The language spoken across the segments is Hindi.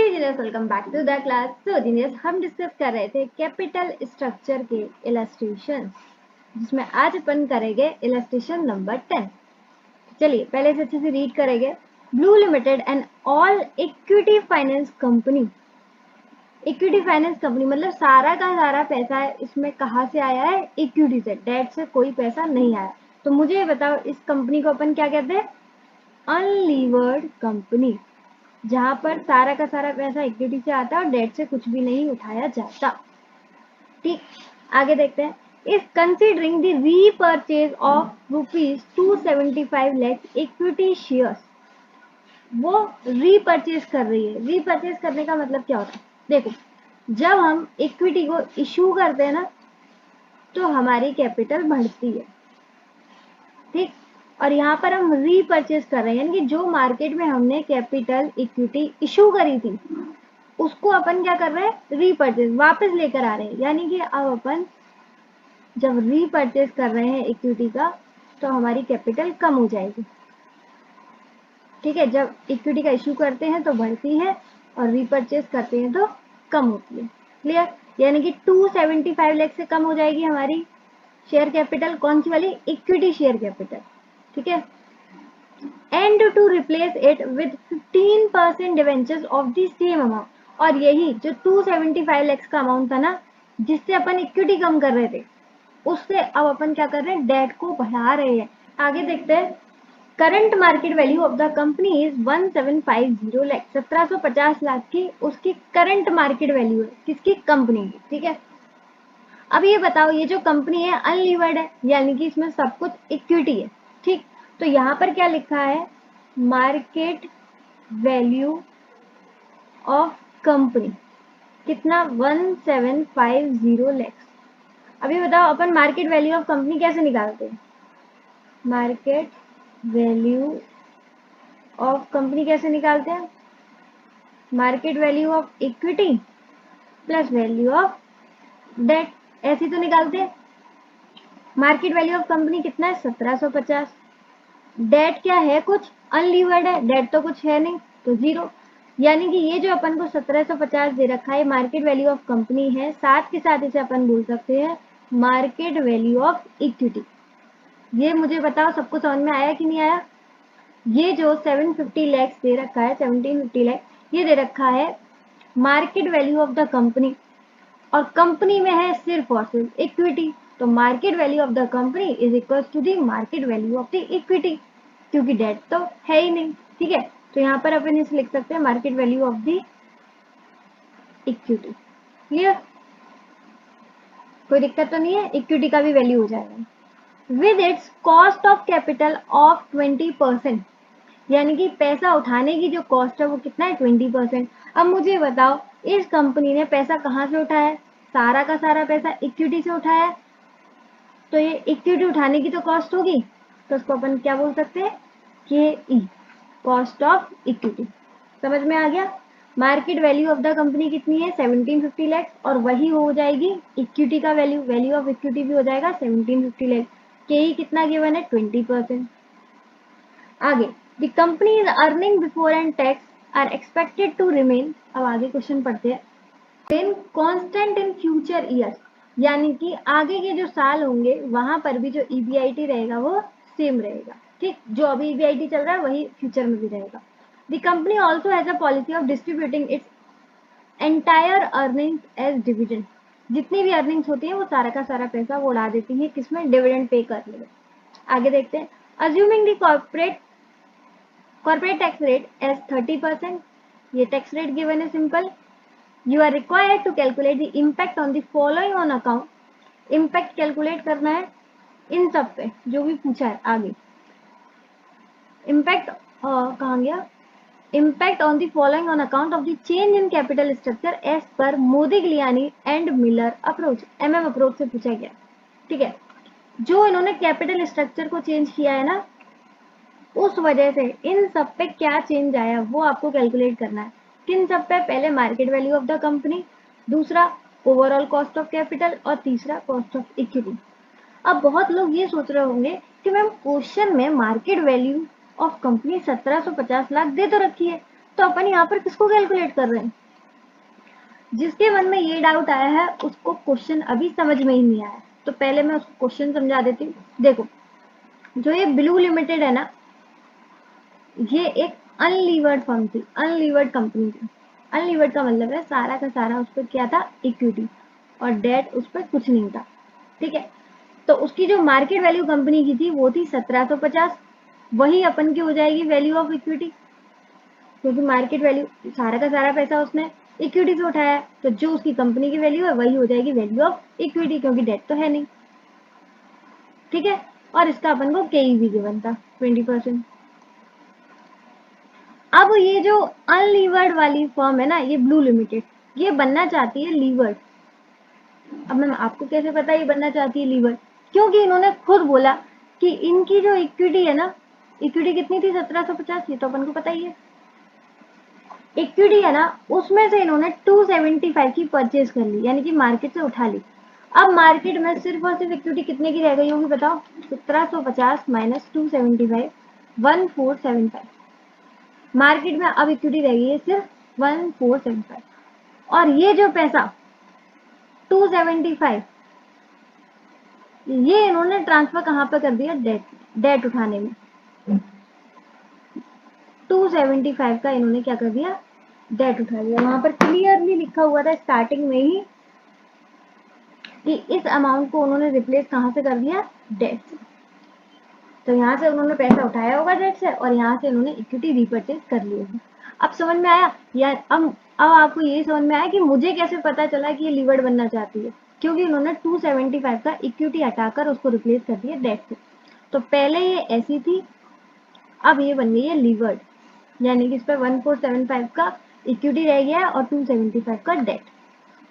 जीनियर्स, welcome back to the class. So geniuses, हम डिस्कस कर रहे थे कैपिटल स्ट्रक्चर के इलस्ट्रेशन, जिसमें आज अपन करेंगे इलस्ट्रेशन नंबर 10। चलिए पहले से अच्छे से रीड करेंगे। Blue limited and all equity finance company. Equity finance company मतलब सारा का सारा पैसा है इसमें कहाँ से आया है? इक्विटी से, डेट से कोई पैसा नहीं आया। तो मुझे ये बताओ, इस कंपनी को अपन क्या कहते हैं? अनलीवर्ड कंपनी, जहां पर सारा का सारा पैसा इक्विटी से आता है और डेट से कुछ भी नहीं उठाया जाता। ठीक, आगे देखते हैं। इस considering the repurchase of ₹275 lakh equity shares, वो रीपर्चेज कर रही है। रीपर्चेज करने का मतलब क्या होता है? देखो, जब हम इक्विटी को इशू करते हैं ना, तो हमारी कैपिटल बढ़ती है। ठीक, और यहाँ पर हम रीपर्चेज कर रहे हैं, यानी कि जो मार्केट में हमने कैपिटल इक्विटी इशू करी थी उसको अपन क्या कर रहे हैं? रीपर्चेज, वापस लेकर आ रहे हैं। यानी कि अब अपन जब रीपर्चेज कर रहे हैं इक्विटी का, तो हमारी कैपिटल कम हो जाएगी। ठीक है, जब इक्विटी का इशू करते हैं तो बढ़ती है और रीपर्चेज करते हैं तो कम होती है। क्लियर? यानी कि 275 लाख से कम हो जाएगी हमारी शेयर कैपिटल। कौन सी वाली? Equity share capital. ठीक है, and to replace it with 15% debentures of the same amount. और यही जो 275 लाख का अमाउंट था ना, जिससे अपन इक्विटी कम कर रहे थे, उससे अब अपन क्या कर रहे हैं? डेट को बढ़ा रहे हैं। आगे देखते हैं। Current market value of the company is 1750 lakh. 1750 lakh की उसकी करंट मार्केट वैल्यू है। किसकी? कंपनी की। ठीक है, अब ये बताओ, ये जो कंपनी है अनलीवर्ड है, यानी कि इसमें सब कुछ इक्विटी है। ठीक, तो यहाँ पर क्या लिखा है? मार्केट वैल्यू ऑफ कंपनी कितना? 1750 लाख। अभी बताओ, अपन मार्केट वैल्यू ऑफ कंपनी कैसे निकालते हैं? मार्केट वैल्यू ऑफ कंपनी कैसे निकालते हैं? Market value of equity plus value of debt, ऐसे तो निकालते हैं। मार्केट वैल्यू ऑफ कंपनी कितना है? 1750। डेट क्या है? कुछ अनलीवर्ड है, डेट तो कुछ है नहीं, तो 0। यानी कि ये जो अपन को 1750 दे रखा है, मार्केट वैल्यू ऑफ कंपनी है। साथ के साथ इसे अपन बोल सकते हैं मार्केट वैल्यू ऑफ इक्विटी। ये मुझे बताओ, सबको समझ में आया कि नहीं आया? ये जो 750 लाख दे रखा है, 1750 लाख, ये दे रखा है market value of the company, और कंपनी में है सिर्फ और सिर्फ इक्विटी। तो market value of the company is equal to the market value of the equity, क्योंकि डेट तो है ही नहीं। ठीक है, तो यहाँ पर अपन इसे लिख सकते हैं market value of the equity. Clear? कोई दिक्कत तो नहीं है? इक्विटी का भी वैल्यू हो जाएगा with its cost of capital of 20%, यानी कि पैसा उठाने की जो कॉस्ट है वो कितना है? 20%। अब मुझे बताओ, इस कंपनी ने पैसा कहाँ से उठाया है? सारा का सारा पैसा इक्विटी से उठाया है, तो ये इक्विटी उठाने की तो कॉस्ट होगी, तो उसको अपन क्या बोल सकते हैं? KE, cost of equity. समझ में आ गया? Market value of the company कितनी है? 1750 लाख, और वही हो जाएगी इक्विटी का वैल्यू। वैल्यू ऑफ इक्विटी भी हो जाएगा 1750 लाख। KE कितना गिवन है? 20%। आगे, the company is earning before and tax are expected to remain. अब आगे क्वेश्चन पढ़ते हैं। Then constant in future years, यानी कि आगे के जो साल होंगे वहां पर भी जो EBIT रहेगा वो सेम रहेगा। ठीक, जो अभी EBIT चल रहा है वही फ्यूचर में भी रहेगा। The company also has a policy of distributing its entire earnings as dividend. जितनी भी अर्निंग्स होती है वो सारा का सारा पैसा वो उड़ा देती है, किसमें? डिविडेंड पे करने में। आगे देखते हैं। Assuming the corporate tax rate as 30%, ये टैक्स रेट गिवन है simple. You are required to calculate the impact on the following on account. Impact calculate करना है इन सब पे जो भी पूछा है आगे। इम्पैक्ट कहाँ गया? Impact on the following on account of the change in capital structure as per Modigliani and Miller approach, MM approach से पूछा गया। ठीक है, जो इन्होंने कैपिटल स्ट्रक्चर को चेंज किया है ना, उस वजह से इन सब पे क्या चेंज आया वो आपको कैलकुलेट करना है। किन सब पे? पहले market value of the company, दूसरा ओवरऑल कॉस्ट ऑफ कैपिटल, और तीसरा कॉस्ट ऑफ इक्विटी। अब बहुत लोग ये सोच रहे होंगे कि मैम क्वेश्चन में market value of company 1750 lakh दे तो रखी है, तो अपन यहाँ पर किसको कैलकुलेट कर रहे हैं? जिसके मन में ये डाउट आया है उसको क्वेश्चन अभी समझ में ही नहीं आया, तो पहले मैं उसको क्वेश्चन समझा देती हूँ। देखो, जो ये ब्लू लिमिटेड है ना, ये एक अनलीवर्ड फर्म थी, अनलीवर्ड कंपनी थी। अनलीवर्ड का मतलब है सारा का सारा उस पर क्या था, इक्विटी, और डेट उस पर कुछ नहीं था, ठीक है। तो उसकी जो मार्केट वैल्यू कंपनी की थी वो थी 1750, वही अपन की हो जाएगी वैल्यू ऑफ इक्विटी, क्योंकि मार्केट वैल्यू सारा का सारा पैसा उसने इक्विटी से उठाया है, तो जो उसकी कंपनी की वैल्यू है वही हो जाएगी वैल्यू ऑफ इक्विटी, क्योंकि डेट तो है नहीं, ठीक है। और इसका अपन को के भी गिवन था 20%। अब ये जो अनलीवर्ड वाली फर्म है ना, ये ब्लू लिमिटेड, ये बनना चाहती है लीवर्ड। अब मैम आपको कैसे पता ये बनना चाहती है लीवर्ड, क्योंकि इन्होंने खुद बोला कि इनकी जो इक्विटी है ना, इक्विटी कितनी थी 1750, ये तो अपन को पता ही है। इक्विटी है ना, उसमें से इन्होंने 275 की परचेज कर ली, यानी कि मार्केट से उठा ली। अब मार्केट में सिर्फ और सिर्फ इक्विटी कितने की रह गई होगी बताओ, 1750 माइनस 275, 1475। मार्केट में अब इक्विटी रह गई है सिर्फ 1475, और ये जो पैसा 275, ये इन्होंने ट्रांसफर कहाँ पर कर दिया, डेट उठाने में। 275 का इन्होंने क्या कर दिया, डेट उठा लिया। वहां पर क्लियरली लिखा हुआ था स्टार्टिंग में ही कि इस अमाउंट को उन्होंने रिप्लेस कहाँ से कर दिया, डेट से। तो यहाँ से उन्होंने पैसा उठाया होगा डेट से, और यहाँ से उन्होंने इक्विटी रीपर्चेज कर ली होगी। अब समझ में आया, या अब आपको ये समझ में आया कि मुझे कैसे पता चला कि ये लीवर्ड बनना चाहती है, क्योंकि उन्होंने 275 का इक्विटी हटाकर उसको रिप्लेस कर दिया डेट से। तो पहले ये ऐसी थी, अब ये बन गई है लीवर्ड, यानी कि इस पर 1475 का इक्विटी रह गया और 275 का डेट।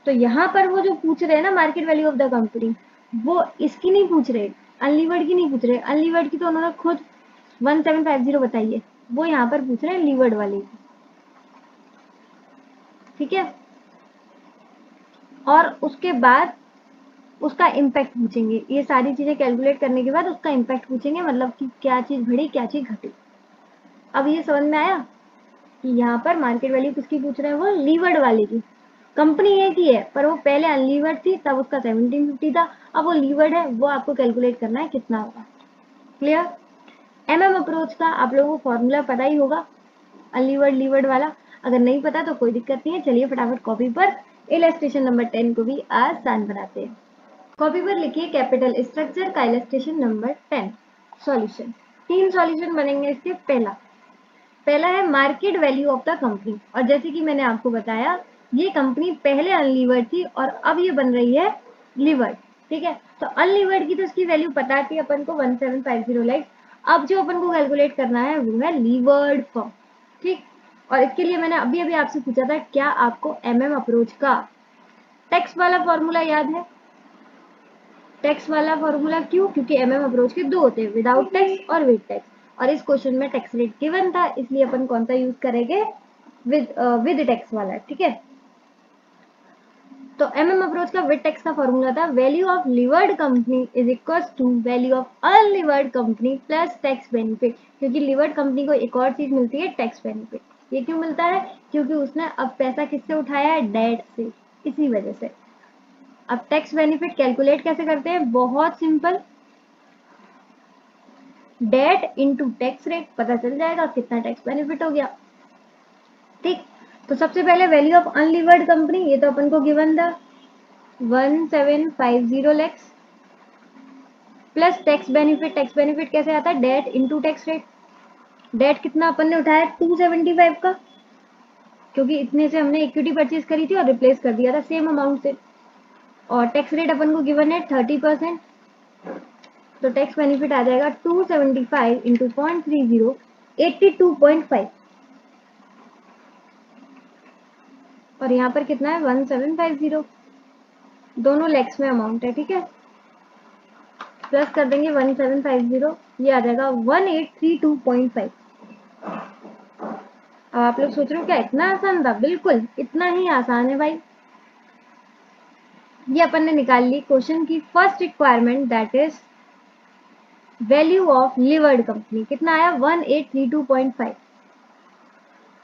तो यहाँ पर वो जो पूछ रहे हैं ना market value of the company, वो इसकी नहीं पूछ रहे, अनलीवर्ड की नहीं पूछ रहे, अनलीवर्ड की तो उन्होंने खुद 1750 बताई है, वो यहाँ पर पूछ रहे हैं लीवर्ड वाली, ठीक है। और उसके बाद उसका इम्पैक्ट पूछेंगे, ये सारी चीजें कैलकुलेट करने के बाद उसका इम्पैक्ट पूछेंगे, मतलब कि क्या चीज बढ़ी क्या चीज घटी। अब ये समझ में आया कि यहाँ पर मार्केट वैल्यू किसकी पूछ रहे हैं, वो लीवर्ड वाले की। कंपनी एक ही है, पर वो पहले अनलीवर्ड थी तब उसका 1750 था, अब वो लीवर्ड है, वो आपको कैलकुलेट करना है कितना होगा। क्लियर। एमएम अप्रोच का आप लोगों को फॉर्मूला पता ही होगा, अनलीवर्ड लीवर्ड वाला। अगर नहीं पता तो कोई दिक्कत नहीं है, चलिए फटाफट कॉपी पर इलस्ट्रेशन नंबर 10 को भी आसान बनाते हैं। कॉपी पर लिखिए कैपिटल स्ट्रक्चर का इलस्ट्रेशन नंबर 10। सॉल्यूशन, 3 सॉल्यूशन बनेंगे इसके। पहला है market value of the company, और जैसे कि मैंने आपको बताया ये कंपनी पहले अनलीवर्ड थी और अब ये बन रही है लीवर्ड, ठीक है। तो अनलीवर्ड की तो इसकी वैल्यू पता थी अपन को 1750 लाइक। अब जो अपन को कैलकुलेट करना है वो है लीवर्ड फॉर्म, ठीक। और इसके लिए मैंने अभी अभी आपसे पूछा था, क्या आपको एमएम अप्रोच का टैक्स वाला फॉर्मूला याद है। टैक्स वाला फॉर्मूला क्यों, क्योंकि एमएम अप्रोच के दो होते हैं, विदाउट टैक्स और विद टैक्स, और इस क्वेश्चन में टैक्स रेट गिवन था, इसलिए अपन कौन सा यूज करेंगे, विद टैक्स वाला, ठीक है। तो एमएम अप्रोच का विद टैक्स का फॉर्मूला था value of levered company is equal to value of unlevered company plus tax benefit, क्योंकि लीवर्ड कंपनी को एक और चीज मिलती है, टैक्स बेनिफिट। ये क्यों मिलता है, क्योंकि उसने अब पैसा किससे उठाया है, डेट से, इसी वजह से। अब टैक्स बेनिफिट कैलकुलेट कैसे करते हैं, बहुत simple, debt into tax rate, पता चल जाएगा कितना टैक्स बेनिफिट हो गया, ठीक। तो सबसे पहले वैल्यू ऑफ अनलीवर्ड कंपनी, ये तो अपन को गिवन था 1750 lakhs, plus tax benefit. Tax benefit कैसे आता है, debt into tax rate. Debt कितना अपन ने उठाया 275 का, क्योंकि इतने से हमने इक्विटी परचेज करी थी और रिप्लेस कर दिया था सेम अमाउंट से। और टैक्स रेट अपन को गिवन है 30%, तो टैक्स बेनिफिट आ जाएगा 275 इंटू 0.30, 82.5, और यहाँ पर कितना है 1750, दोनों लैक्स में अमाउंट है, ठीक है। प्लस कर देंगे 1750, ये आ जाएगा 1832.5। अब आप लोग सोच रहे हो क्या इतना आसान था, बिल्कुल इतना ही आसान है भाई। ये अपन ने निकाल ली क्वेश्चन की first requirement, that is value of levered company, कितना आया 1832.5।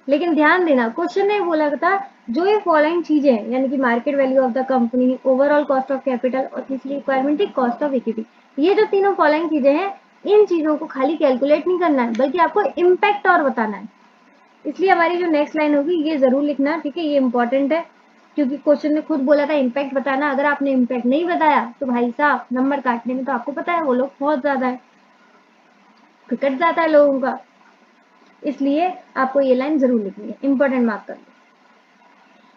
लेकिन ध्यान देना क्वेश्चन ने बोला था जो ये फॉलोइंग चीजें यानी कि market value of the company, overall cost of capital और तीसरी रिक्वायरमेंट थी कॉस्ट ऑफ इक्विटी, ये जो तीनों फॉलोइंग चीजें हैं इन चीजों को खाली कैलकुलेट नहीं करना है बल्कि आपको इम्पैक्ट और बताना है। इसलिए हमारी जो नेक्स्ट लाइन होगी ये जरूर लिखना, ठीक है, ये इंपॉर्टेंट है क्योंकि क्वेश्चन ने खुद बोला था इम्पैक्ट बताना। अगर आपने इम्पैक्ट नहीं बताया तो भाई साहब नंबर काटने में तो आपको पता है वो लोग बहुत ज्यादा है, कट जाता है लोगों का। इसलिए आपको ये लाइन जरूर लिखनी है, इंपॉर्टेंट मार्क कर लो।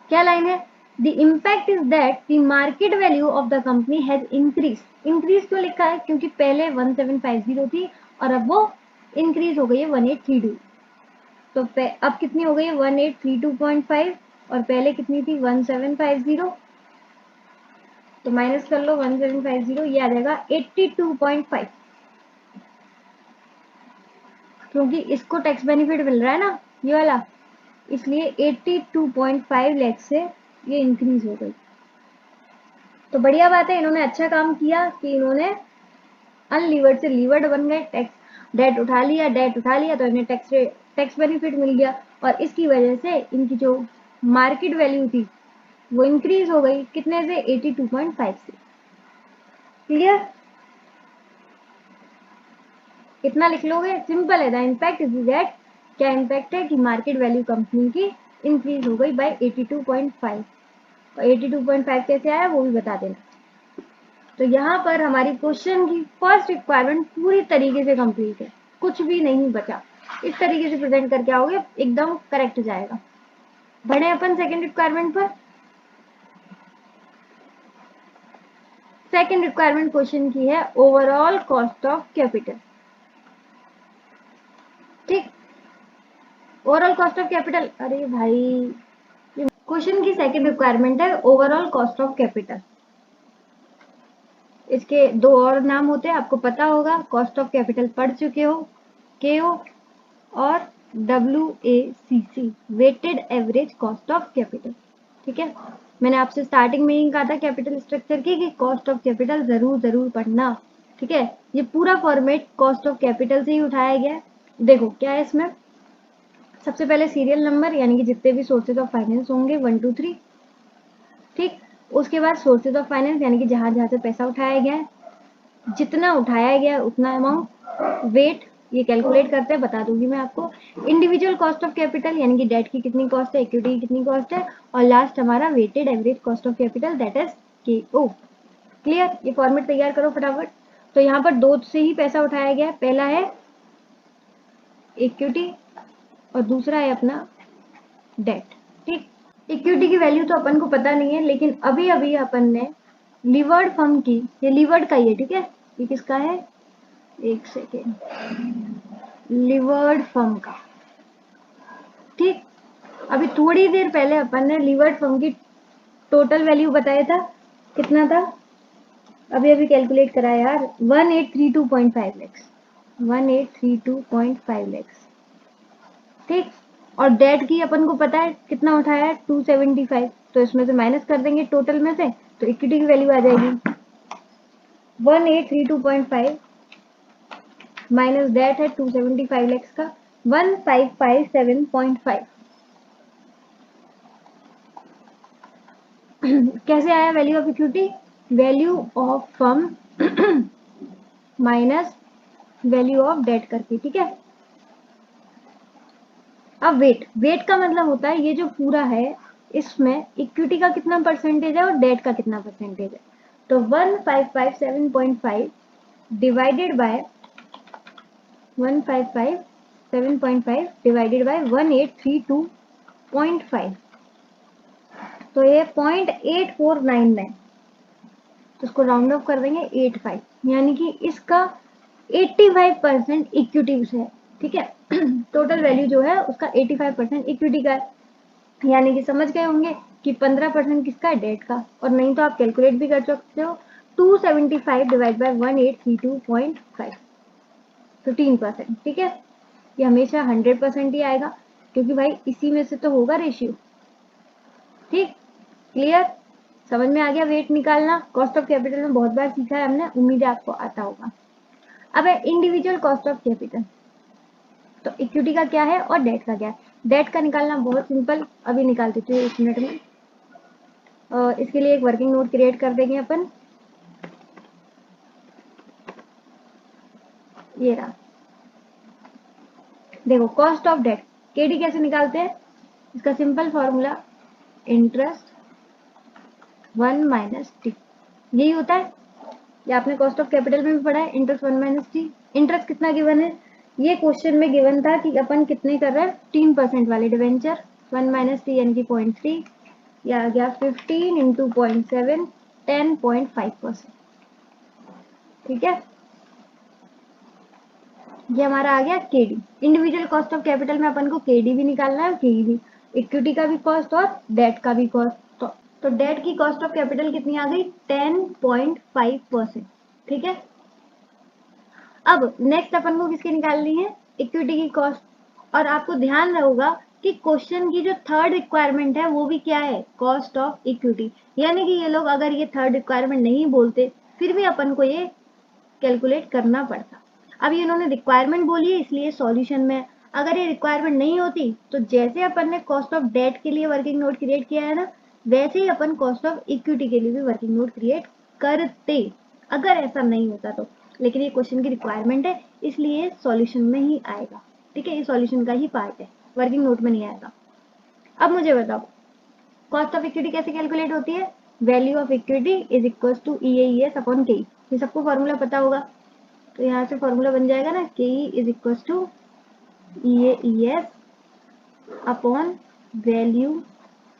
क्या लाइन है? The impact is that the market value of the company has increase. Increase क्यों लिखा है? क्योंकि पहले 1750 थी और अब वो इंक्रीज हो गई है 1832। तो अब कितनी हो गई है? 1832.5 और पहले कितनी थी? 1750। तो माइनस कर लो 1750, ये आ जाएगा 82.5 क्योंकि इसको टैक्स बेनिफिट मिल रहा है ना ये वाला, इसलिए 82.5 लाख से ये इंक्रीज हो गई। तो बढ़िया बात है, इन्होंने अच्छा काम किया कि इन्होंने अनलीवर्ड से लीवर्ड बन गए, टैक्स डेट उठा लिया, डेट उठा लिया तो इन्हें टैक्स बेनिफिट मिल गया और इसकी वजह से इनकी जो मार्केट वैल्यू थी वो इंक्रीज हो गई कितने से? 82.5 से। क्लियर? कितना लिख लोगे? सिंपल है। द इम्पैक्ट इज दैट, क्या इम्पैक्ट है कि मार्केट वैल्यू कंपनी की इंक्रीज हो गई बाय 82.5 और 82.5 कैसे आया वो भी बता देना। तो यहाँ पर हमारी क्वेश्चन की फर्स्ट रिक्वायरमेंट पूरी तरीके से कंप्लीट है, कुछ भी नहीं बचा। इस तरीके से प्रेजेंट करके आओगे एकदम करेक्ट जाएगा। बढ़े अपन सेकंड रिक्वायरमेंट पर। सेकंड रिक्वायरमेंट क्वेश्चन की है ओवरऑल कॉस्ट ऑफ कैपिटल। ठीक, ओवरऑल कॉस्ट ऑफ कैपिटल, अरे भाई क्वेश्चन की सेकंड रिक्वायरमेंट है ओवरऑल कॉस्ट ऑफ कैपिटल। इसके दो और नाम होते हैं, आपको पता होगा, कॉस्ट ऑफ कैपिटल पढ़ चुके हो, केओ और WACC, weighted average cost of capital. ठीक है, मैंने आपसे स्टार्टिंग में ही कहा था कैपिटल स्ट्रक्चर की कि कॉस्ट ऑफ कैपिटल जरूर पढ़ना। ठीक है, ये पूरा फॉर्मेट कॉस्ट ऑफ कैपिटल से ही उठाया गया है। देखो क्या है इसमें, सबसे पहले सीरियल नंबर यानी कि जितने भी सोर्सेज ऑफ फाइनेंस होंगे 1 2 3। ठीक, उसके बाद सोर्सेज ऑफ फाइनेंस यानी कि जहां जहां से पैसा उठाया गया है, जितना उठाया गया उतना अमाउंट, वेट ये कैलकुलेट करते हैं, बता दूंगी मैं आपको। इंडिविजुअल कॉस्ट ऑफ कैपिटल यानी कि डेट की कितनी कॉस्ट है, इक्विटी की कितनी कॉस्ट है, और लास्ट हमारा weighted average cost of capital that is KO। Clear? ये फॉर्मेट तैयार करो फटाफट। तो यहाँ पर दो से ही पैसा उठाया गया, पहला है इक्विटी और दूसरा है अपना डेट। ठीक, इक्विटी की वैल्यू तो अपन को पता नहीं है, लेकिन अभी अभी अपन ने लीवर्ड फर्म की, ये लीवर्ड का ही है, ठीक है, ये किसका है? एक सेकेंड, लीवर्ड फर्म का। ठीक, अभी थोड़ी देर पहले अपन ने लीवर्ड फर्म की टोटल वैल्यू बताया था, कितना था? अभी अभी कैलकुलेट करा यार, 1832.5 लैक्स, 1832.5 लैक्स। ठीक, और डेट की अपन को पता है कितना उठाया है, 275, तो इसमें से माइनस कर देंगे टोटल में से तो इक्विटी की वैल्यू आ जाएगी 1832.5 माइनस डेट है 275 लैक्स का 1557.5। कैसे आया value of equity? Value of firm minus value of debt करके। ठीक है, अब वेट का मतलब होता है ये जो पूरा है इसमें इक्विटी का कितना परसेंटेज है और डेट का कितना परसेंटेज है। तो 1557.5 डिवाइडेड बाय 1557.5 डिवाइडेड बाय 1832.5, तो ये 0.8499, तो उसको राउंड ऑफ कर देंगे 85, यानी कि इसका 85% इक्विटी है। ठीक है, टोटल वैल्यू जो है उसका 85% इक्विटी का है, यानी कि समझ गए होंगे कि 15% किसका है? डेट का, और नहीं तो आप कैलकुलेट भी कर सकते हो, 275 डिवाइड बाय 1832.5, 15%। ठीक है, ये हमेशा 100% ही आएगा क्योंकि भाई इसी में से तो होगा रेशियो। ठीक, क्लियर? समझ में आ गया वेट निकालना? कॉस्ट ऑफ कैपिटल में बहुत बार सीखा है हमने, उम्मीद है आपको आता होगा। अब है इंडिविजुअल कॉस्ट ऑफ कैपिटल, तो इक्विटी का क्या है और डेट का क्या है। डेट का निकालना बहुत सिंपल, अभी निकाल देते हैं 1 मिनट में। इसके लिए एक वर्किंग नोट क्रिएट कर देंगे अपन, ये रहा। देखो कॉस्ट ऑफ डेट, केडी कैसे निकालते हैं, इसका simple formula interest 1 minus T, यही होता है। ये आपने कॉस्ट ऑफ कैपिटल में भी पढ़ा है, इंटरेस्ट 1 माइनस टी। इंटरेस्ट कितना गिवन है, ये क्वेश्चन में गिवन था कि अपन कितने कर रहे हैं, 3% वाले डिवेंचर, 1 माइनस टी यानी कि 0.3, या आ गया 15 इंटू 0.7, 10.5%। ठीक है, ये हमारा आ गया KD. Individual cost of capital में अपन को केडी भी निकालना है और केई भी, इक्विटी का भी कॉस्ट और डेट का भी कॉस्ट। तो डेट की कॉस्ट ऑफ कैपिटल कितनी आ गई, 10.5%। ठीक है, अब नेक्स्ट अपन को किसकी निकालनी है, इक्विटी की कॉस्ट। और आपको ध्यान रहेगा कि क्वेश्चन की जो थर्ड रिक्वायरमेंट है वो भी क्या है, कॉस्ट ऑफ इक्विटी। यानी कि ये लोग अगर ये थर्ड रिक्वायरमेंट नहीं बोलते फिर भी अपन को ये कैलकुलेट करना पड़ता। अब ये इन्होंने रिक्वायरमेंट बोली है इसलिए सॉल्यूशन में, अगर ये रिक्वायरमेंट नहीं होती तो जैसे अपन ने कॉस्ट ऑफ डेट के लिए वर्किंग नोट क्रिएट किया है ना, वैसे ही अपन कॉस्ट ऑफ इक्विटी के लिए भी वर्किंग नोट क्रिएट करते, अगर ऐसा नहीं होता तो। लेकिन ये क्वेश्चन की रिक्वायरमेंट है इसलिए सॉल्यूशन में ही आएगा। ठीक है, ये सॉल्यूशन का ही पार्ट है, वर्किंग नोट में नहीं आएगा। अब मुझे बताओ कॉस्ट ऑफ इक्विटी कैसे कैलकुलेट होती है, value of equity is equal to EAES upon K. ये सबको फॉर्मूला पता होगा, तो यहाँ से फॉर्मूला बन जाएगा ना, K is equal to EAES upon value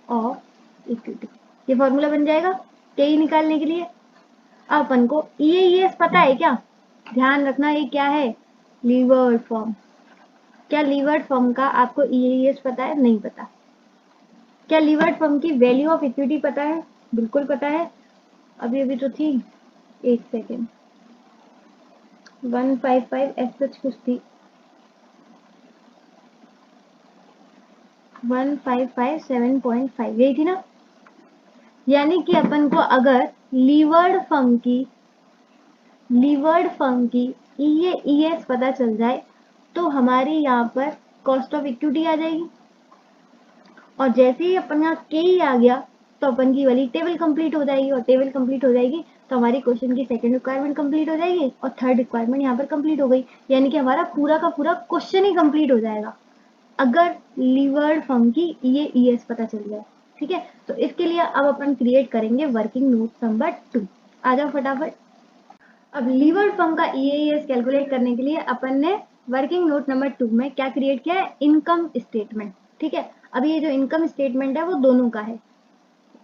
of equity. ये फॉर्मूला बन जाएगा के निकालने के लिए। अब अपन को EAES पता है क्या, ध्यान रखना ये क्या है, लीवर्ड फॉर्म। क्या लीवर्ड फॉर्म का आपको EAES पता है, नहीं पता। क्या लीवर्ड फॉर्म की वैल्यू ऑफ इक्विटी पता है, बिल्कुल पता है, अभी अभी तो थी, एक सेकेंड, 155 ऐसा कुछ थी, 1557.5 यही थी ना। यानी कि अपन को अगर लीवर्ड फर्म की EAES पता चल जाए तो हमारी यहाँ पर कॉस्ट ऑफ इक्विटी आ जाएगी। और जैसे ही अपन यहाँ के आ गया तो अपन की वाली टेबल कंप्लीट हो जाएगी, और टेबल कंप्लीट हो जाएगी तो हमारी क्वेश्चन की सेकंड रिक्वायरमेंट कंप्लीट हो जाएगी और थर्ड रिक्वायरमेंट यहाँ पर कंप्लीट हो गई। यानी कि हमारा पूरा का पूरा क्वेश्चन ही कंप्लीट हो जाएगा अगर लीवर्ड फर्म की EAES पता चल जाए। ठीक है, तो इसके लिए अब अपन क्रिएट करेंगे वर्किंग नोट नंबर 2। आ जाओ फटाफट। अब लीवर्ड फर्म का EAES कैलकुलेट करने के लिए अपन ने वर्किंग नोट नंबर 2 में क्या क्रिएट किया है, इनकम स्टेटमेंट। ठीक है, अब ये जो इनकम स्टेटमेंट है वो दोनों का है,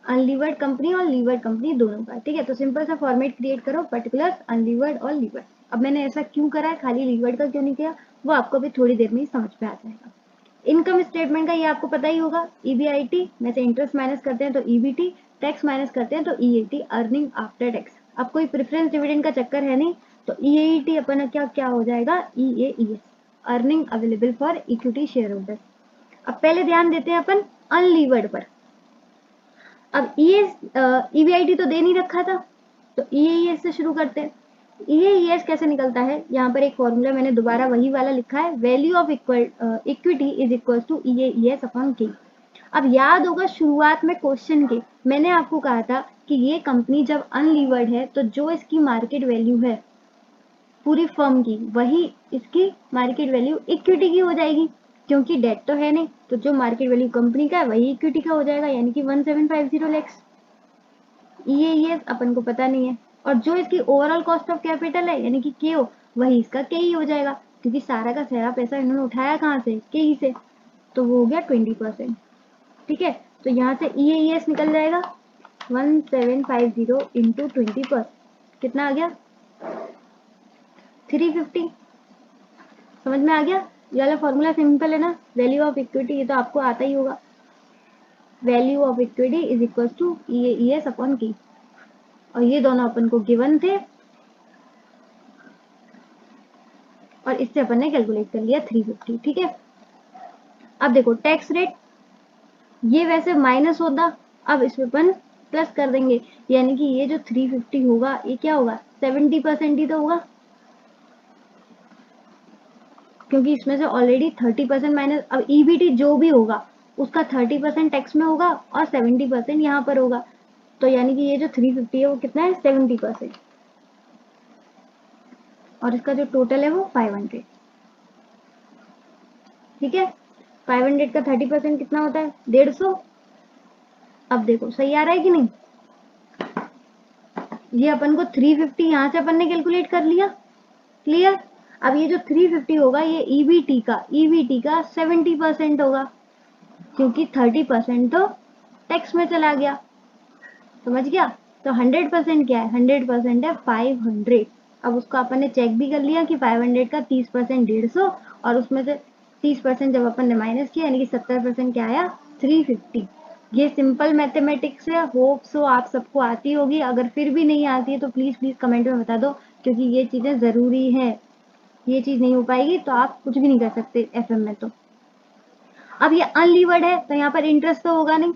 अनलीवर्ड कंपनी और लीवर्ड कंपनी दोनों का। ठीक है, तो सिंपल सा फॉर्मेट क्रिएट करो, पर्टिकुलर्स, अनलीवर्ड और लीवर्ड। अब मैंने ऐसा क्यों करा है, खाली लीवर्ड का क्यों नहीं किया, वो आपको अभी थोड़ी देर में ही समझ में आ जाएगा। इनकम स्टेटमेंट का ये आपको पता ही होगा, EBIT में से इंटरेस्ट माइनस करते हैं तो EBT, टैक्स माइनस करते हैं तो EAT, अर्निंग आफ्टर टैक्स। अब कोई प्रेफरेंस डिविडेंड का चक्कर है नहीं, तो EAT अपन क्या क्या हो जाएगा, EAES, earning available for equity share holder. अब पहले ध्यान देते हैं अपन अनलीवर्ड पर। अब EBIT तो दे नहीं रखा था, तो EAES से शुरू करते हैं। EAES कैसे निकलता है, यहाँ पर एक फॉर्मूला मैंने दोबारा वही वाला लिखा है, value of equity is equal to EAES upon K. अब याद होगा शुरुआत में क्वेश्चन के मैंने आपको कहा था कि ये कंपनी जब अनलीवर्ड है तो जो इसकी मार्केट वैल्यू है पूरी फर्म की, वही इसकी मार्केट वैल्यू इक्विटी की हो जाएगी, क्योंकि डेट तो है नहीं, तो जो मार्केट वैल्यू कंपनी का है वही इक्विटी का हो जाएगा, यानी कि 1750 लाख। EAES अपन को पता नहीं है, और जो इसकी ओवरऑल कॉस्ट ऑफ कैपिटल है यानी कि KO, वही इसका KE हो जाएगा, क्योंकि सारा का सारा पैसा इन्होंने उठाया कहाँ से, KE से, तो वो हो गया 20%। ठीक है, तो यहाँ से EAES निकल जाएगा 1750 इंटू 20%, कितना आ गया, 350। समझ में आ गया, ये वाला फॉर्मूला सिंपल है ना, वैल्यू ऑफ इक्विटी, ये तो आपको आता ही होगा, value of equity is equal to EAES upon K, और ये दोनों अपन को गिवन थे और इससे अपन ने कैलकुलेट कर लिया 350। ठीक है, अब देखो टैक्स रेट, ये वैसे माइनस होता, अब इसमें अपन प्लस कर देंगे, यानी कि ये जो 350 होगा ये क्या होगा, 70% ही तो होगा, क्योंकि इसमें से ऑलरेडी 30% माइनस, अब ईबीटी जो भी होगा उसका 30% टैक्स में होगा और 70% यहाँ पर होगा, तो यानी कि ये जो 350 है वो कितना है 70%, और इसका जो टोटल है वो 500। ठीक है, 500 का 30% कितना होता है 150। अब देखो सही आ रहा है कि नहीं, ये अपन को 350 यहाँ से अपन ने कैलकुलेट कर लिया, क्लियर। अब ये जो 350 होगा ये ईबीटी का 70% होगा, क्योंकि 30% तो टैक्स में चला गया, समझ गया। तो 100% क्या है, 100% है 500। अब उसको अपन ने चेक भी कर लिया कि 500 का 30% 150, और उसमें से 30% जब अपन ने माइनस किया यानी कि 70% क्या आया 350। ये सिंपल मैथमेटिक्स है, होप सो आप सबको आती होगी। अगर फिर भी नहीं आती है तो प्लीज प्लीज कमेंट में बता दो, क्योंकि ये चीजें जरूरी है। ये चीज नहीं हो पाएगी तो आप कुछ भी नहीं कर सकते एफएम में। तो अब ये अनलीवर्ड है तो यहाँ पर इंटरेस्ट तो होगा नहीं,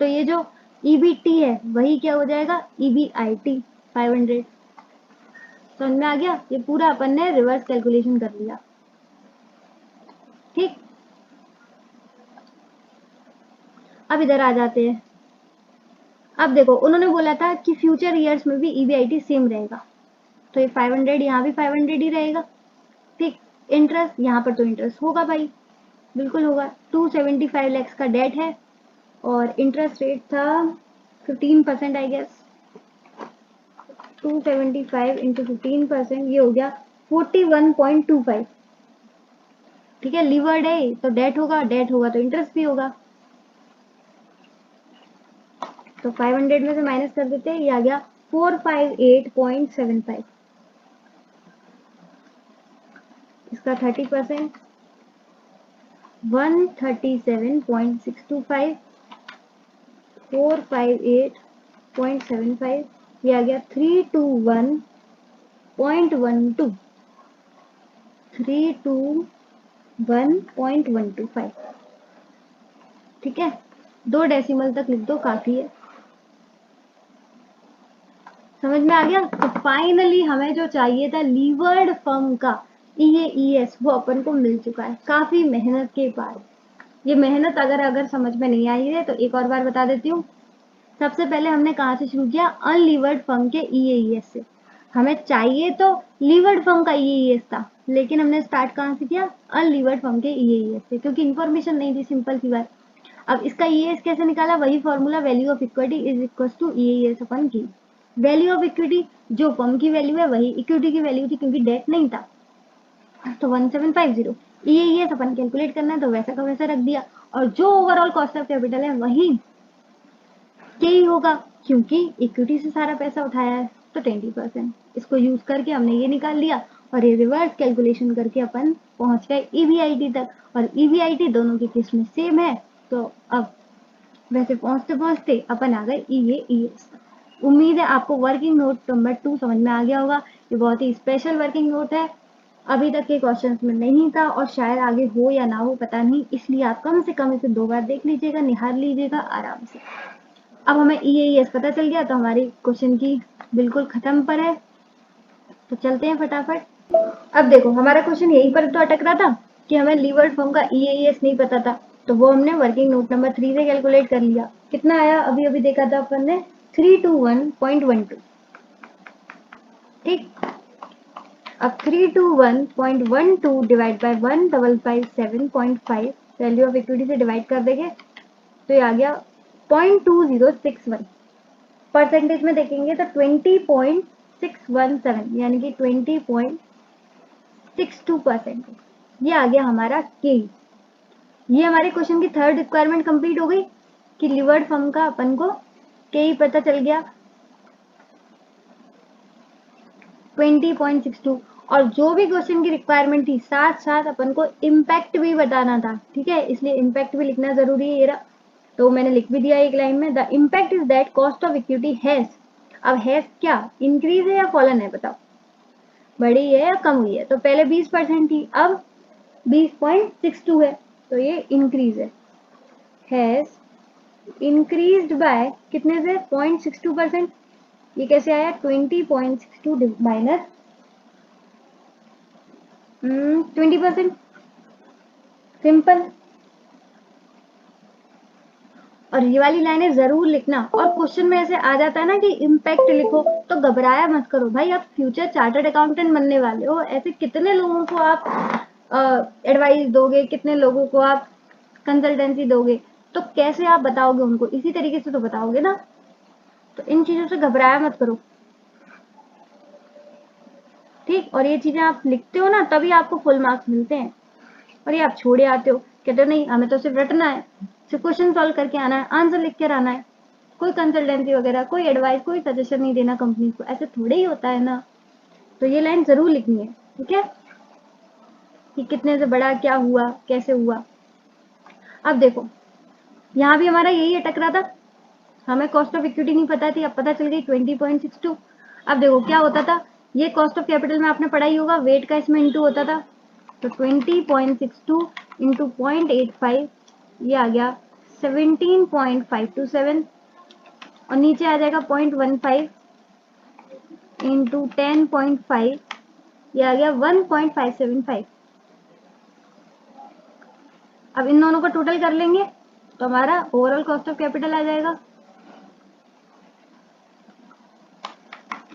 तो ये जो ईबीटी है वही क्या हो जाएगा ईबीआईटी 500। समझ में आ गया, ये पूरा अपन ने रिवर्स कैलकुलेशन कर लिया। ठीक, अब इधर आ जाते हैं। अब देखो उन्होंने बोला था कि फ्यूचर ईयर्स में भी ईबीआईटी सेम रहेगा, तो ये 500 यहाँ भी 500 ही रहेगा। ठीक, इंटरेस्ट यहाँ पर तो इंटरेस्ट होगा भाई, बिल्कुल होगा। 275 लैक्स का डेट है और इंटरेस्ट रेट था 15% आई गेस। 275 इंटू 15% ये हो गया 41.25। ठीक है, लीवर्ड है तो डेट होगा, डेट होगा तो इंटरेस्ट भी होगा। तो 500 में से माइनस कर देते हैं, ये आ गया 458.75। इसका 30% 137.625, 458.75, ये आ गया 321.12, 321.125। ठीक है, 2 डेसिमल तक लिख दो काफी है। समझ में आ गया। तो फाइनली हमें जो चाहिए था लीवर्ड फर्म का ईएईएस वो अपन को मिल चुका है, काफी मेहनत के बाद। ये मेहनत अगर समझ में नहीं आई है तो एक और बार बता देती हूँ। सबसे पहले हमने कहाँ से शुरू किया, अनलीवर्ड फर्म के ईएईएस से। हमें चाहिए तो लीवर्ड फर्म का ईएईएस था, लेकिन हमने स्टार्ट कहाँ से किया, अनलीवर्ड फर्म के ईएईएस से, क्योंकि इन्फॉर्मेशन नहीं थी, सिंपल सी बात। अब इसका ईएएस कैसे निकाला, वही formula, value of equity is equal to EAES अपन की। वैल्यू ऑफ इक्विटी जो फर्म की वैल्यू है वही इक्विटी की वैल्यू थी, क्योंकि डेट नहीं था, तो 1750। ईएईएस अपन कैलकुलेट करना है तो वैसा का वैसा रख दिया, और जो ओवरऑल कॉस्ट ऑफ कैपिटल है वही के ही होगा, क्योंकि इक्विटी से सारा पैसा उठाया है, तो 20%। इसको यूज करके हमने ये निकाल लिया, और ये रिवर्स कैलकुलेशन करके अपन पहुंच गए ईबीआईटी तक। और ईबीआईटी दोनों की केस में सेम है, तो अब वैसे पहुंचते पहुंचते अपन आ गए ईएईएस। उम्मीद है आपको वर्किंग नोट नंबर 2 समझ में आ गया होगा। ये बहुत ही स्पेशल वर्किंग नोट है, अभी तक के क्वेश्चंस में नहीं था, और शायद आगे हो या ना हो पता नहीं, इसलिए आप कम से कम इसे 2 बार देख लीजिएगा, निहार लीजिएगा आराम से। अब हमें ईएईएस पता चल गया तो हमारी क्वेश्चन की बिल्कुल खत्म पर है, तो चलते हैं फटाफट। अब देखो हमारा क्वेश्चन यहीं पर तो अटक रहा था कि हमें लीवर्ड फर्म का ईएईएस नहीं पता था, तो वो हमने वर्किंग नोट नंबर 3 से कैलकुलेट कर लिया। कितना आया, अभी अभी देखा था अपन ने 321.12। ठीक, अब 321.12 divide by 1557.5 value of equity से डिवाइड कर देंगे तो ये आ गया 0.2061। परसेंटेज में देखेंगे तो 20.617 यानी कि 20.62%। ये आ गया हमारा के। ये हमारे क्वेश्चन की थर्ड रिक्वायरमेंट कंप्लीट हो गई कि लिवर्ड फर्म का अपन को के ही पता चल गया 20.62। और जो भी क्वेश्चन की रिक्वायरमेंट थी साथ साथ अपन को इम्पैक्ट भी बताना था, ठीक है, इसलिए इम्पैक्ट भी लिखना जरूरी है। ये रहा, तो मैंने लिख भी दिया एक लाइन में, the impact is that cost of equity has. अब हैज क्या, इंक्रीज है या फॉलन है, बताओ, बढ़ी है या कम हुई है। तो पहले 20% थी, अब 20.62 है, तो ये इंक्रीज है। हैज इंक्रीज्ड बाय कितने से 0.62%। ये कैसे आया, 20.62 माइनस 20%। सिंपल। और ये वाली लाइनें जरूर लिखना। और क्वेश्चन में ऐसे आ जाता है ना कि इम्पैक्ट लिखो, तो घबराया मत करो भाई, आप फ्यूचर चार्टर्ड अकाउंटेंट बनने वाले हो। ऐसे कितने लोगों को आप एडवाइस दोगे, कितने लोगों को आप कंसल्टेंसी दोगे, तो कैसे आप बताओगे उनको, इसी तरीके से तो बताओगे ना। तो इन चीजों से घबराया मत करो, ठीक। और ये चीजें आप लिखते हो ना, तभी आपको फुल मार्क्स मिलते हैं। और ये आप छोड़े आते हो, कहते हो नहीं हमें तो सिर्फ रटना है, सिर्फ क्वेश्चन सॉल्व करके आना है, आंसर लिख कर आना है, कोई कंसल्टेंसी वगैरह, कोई एडवाइस, कोई सजेशन नहीं देना कंपनी को। ऐसे थोड़े ही होता है ना। तो ये लाइन जरूर लिखनी है, ठीक है, कि कितने से बड़ा क्या हुआ, कैसे हुआ। अब देखो यहाँ भी हमारा यही अटक रहा था, हमें कॉस्ट ऑफ इक्विटी नहीं पता थी, अब पता चल गई 20.62। अब देखो क्या होता था, ये कॉस्ट ऑफ कैपिटल में आपने पढ़ा ही होगा, वेट का इसमें इंटू होता था। तो 20.62 इंटू 0.85, ये आ गया 17.527। और नीचे आ जाएगा 0.15 इंटू 10.5, ये आ गया 1.575। अब इन दोनों का टोटल कर लेंगे तो हमारा ओवरऑल कॉस्ट ऑफ कैपिटल आ जाएगा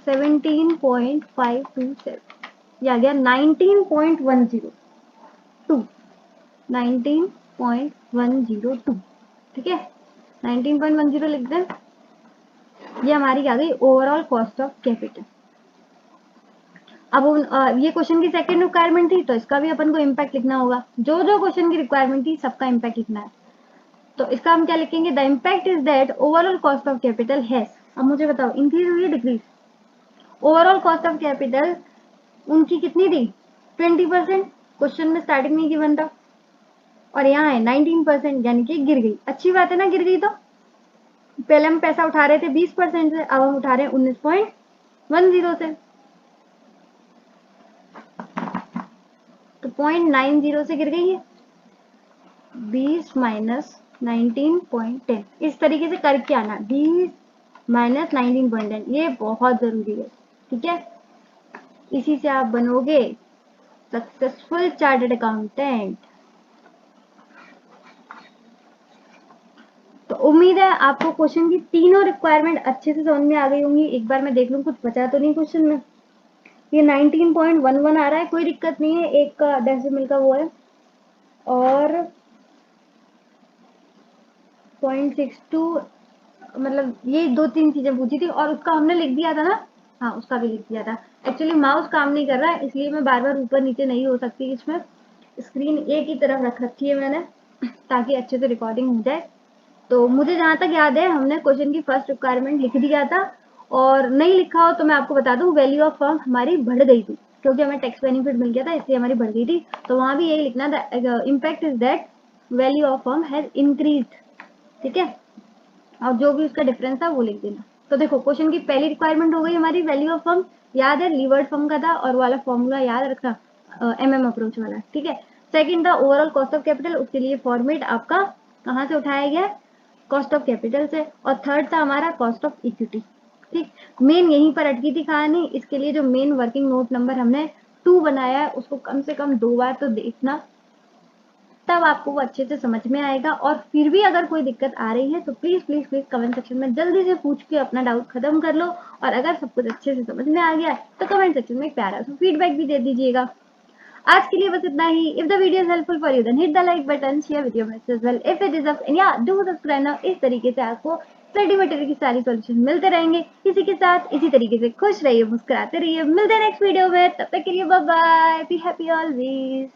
17.527, ये आ गया 19.102, 19.102, ठीक है, 19.10 लिख दें। ये हमारी आ गई ओवरऑल कॉस्ट ऑफ कैपिटल। अब ये क्वेश्चन की सेकंड रिक्वायरमेंट थी, तो इसका भी अपन को इम्पैक्ट लिखना होगा। जो जो क्वेश्चन की रिक्वायरमेंट थी सबका इम्पैक्ट लिखना है। तो इसका हम क्या लिखेंगे, the impact is that overall cost of capital has, अब मुझे बताओ इंक्रीज हुई है decrease. Overall cost of capital उनकी कितनी थी, 20%, क्वेश्चन में स्टार्टिंग में गिवन था। और यहाँ है 19%, यानी कि गिर गई। अच्छी बात है ना, गिर गई तो। पहले हम पैसा उठा रहे थे 20% से, अब हम उठा रहे हैं 19.10 से। तो 0.90 से गिर गई है, 20 माइनस 19.10, इस तरीके से करके आना, 20 माइनस 19.10, ये बहुत जरूरी है, ठीक है। इसी से आप बनोगे सक्सेसफुल चार्टर्ड अकाउंटेंट। तो उम्मीद है आपको क्वेश्चन की तीनों रिक्वायरमेंट अच्छे से समझ में आ गई होंगी। एक बार मैं देख लूं कुछ बचा तो नहीं क्वेश्चन में। ये 19.11 आ रहा है, कोई दिक्कत नहीं है, एक का डेसिमल का वो है। और 0.62, मतलब ये दो तीन चीजें पूछी थी, और उसका हमने लिख दिया था ना, हाँ उसका भी लिख दिया था। एक्चुअली माउस काम नहीं कर रहा है, इसलिए मैं बार बार ऊपर नीचे नहीं हो सकती, इसमें स्क्रीन एक ही तरफ रख रखी है मैंने, ताकि अच्छे से रिकॉर्डिंग हो जाए। तो मुझे जहां तक याद है हमने क्वेश्चन की फर्स्ट रिक्वायरमेंट लिख दिया था। और नहीं लिखा हो तो मैं आपको बता दूं, वैल्यू ऑफ फर्म हमारी बढ़ गई थी, क्योंकि हमें टैक्स बेनिफिट मिल गया था, इसलिए हमारी बढ़ गई थी। तो वहां भी यही लिखना था, impact is that value of firm has increase, ठीक है। और जो भी उसका डिफरेंस था वो लिख देना। तो देखो क्वेश्चन की पहली रिक्वायरमेंट हो गई हमारी वैल्यू ऑफ फर्म, याद है लीवर्ड फर्म का था, और वाला फॉर्मूला याद रखना, MM अप्रोच वाला, ठीक है। सेकंड था ओवरऑल कॉस्ट ऑफ कैपिटल, उसके लिए फॉर्मेट आपका कहाँ से उठाया गया, कॉस्ट ऑफ कैपिटल से। और थर्ड था हमारा कॉस्ट ऑफ इक्विटी, ठीक। मेन यहीं पर अटकी थी कहानी, इसके लिए जो मेन वर्किंग नोट नंबर हमने 2 बनाया है उसको कम से कम 2 बार तो देखना, तब आपको वो अच्छे से समझ में आएगा। और फिर भी अगर कोई दिक्कत आ रही है तो please please please comment section में जल्दी से पूछ के अपना डाउट खत्म कर लो। और अगर सब कुछ अच्छे से समझ में आ गया तो कमेंट सेक्शन में एक प्यारा सा फीडबैक भी दे दीजिएगा। आज के लिए बस इतना ही। If the video is helpful for you then hit the like button, share with your friends as well if it is off and या डू सब्सक्राइब नाउ। इस तरीके से आपको स्टडी मटेरियल की सारी सॉल्यूशन मिलते रहेंगे। इसी के साथ इसी तरीके से खुश रहिए, मुस्कुराते रहिए। मिलते हैं नेक्स्ट वीडियो में, तब तक के लिए bye bye, be happy always.